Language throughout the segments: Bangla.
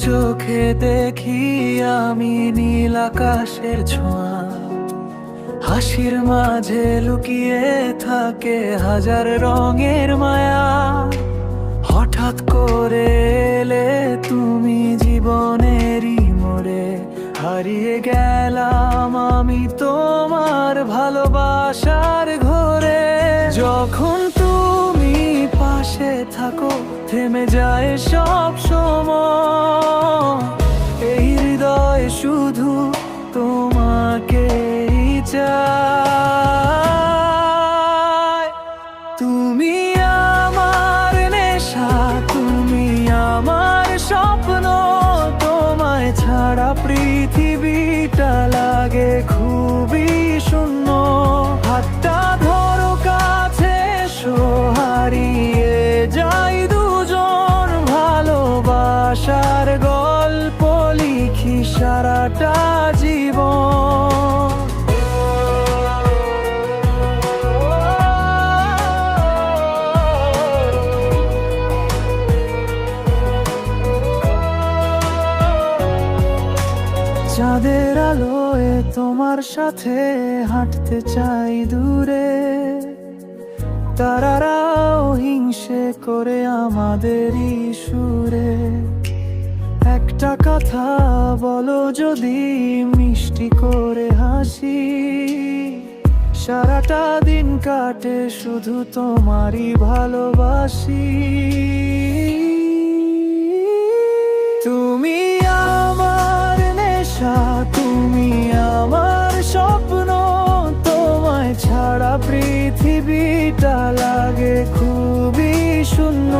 চোখে দেখি আমি নীল আকাশের ছোঁয়া, হাসির মাঝে লুকিয়ে থাকে হাজার রঙের মায়া। হঠাৎ করে এলে তুমি জীবনেরই মোড়ে, হারিয়ে গেলাম আমি তোমার ভালোবাসার ঘরে। যখন তুমি পাশে থাকো থেমে যায় সব সময়, এই হৃদয় শুধু তোমাকেই চায়। তুমি আমার নেশা, তুমি আমার স্বপ্ন, তোমায় ছাড়া পৃথিবীটা লাগে খুবই শূন্য। হাতটা ধরো কাছে এসো, হারিয়ে যাই দুজন, ভালোবাসার গল্প লিখি সারাটা জীবন। চাঁদের আলোয় তোমার সাথে হাঁটতে চাই দূরে, তারারাও হিংসে করে আমাদেরই সুরে। একটা কথা বলো যদি মিষ্টি করে হাসি, সারাটা দিন কাটে শুধু তোমারই ভালোবাসি। তুমি আমার নেশা, তুমি আমার স্বপ্ন, তোমায় ছাড়া পৃথিবীটা লাগে খুবই শূন্য।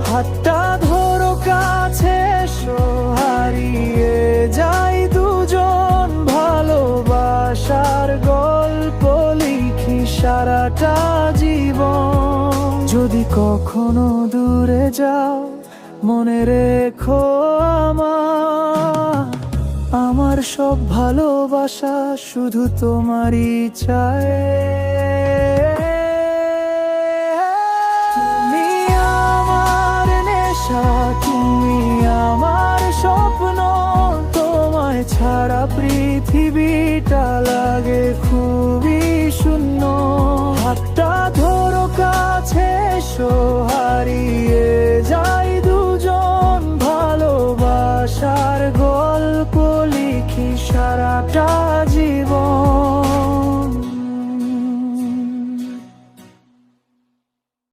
হাতটা ধরো কাছে এসো, হারিয়ে যাই দুজন, ভালোবাসার গল্প লিখি সারাটা জীবন। যদি কখনো দূরে যাও মনে রেখো আমার সব ভালোবাসা শুধু তোমারই চায়। তুমি আমার নেশা, তুমি আমার স্বপ্ন, তোমায় ছাড়া পৃথিবীটা লাগে খুবই শূন্য। হাতটা ধরো কাছে এসো, হারিয়ে যাই দুজন, ভালোবাসার গল্প লিখি সারাটা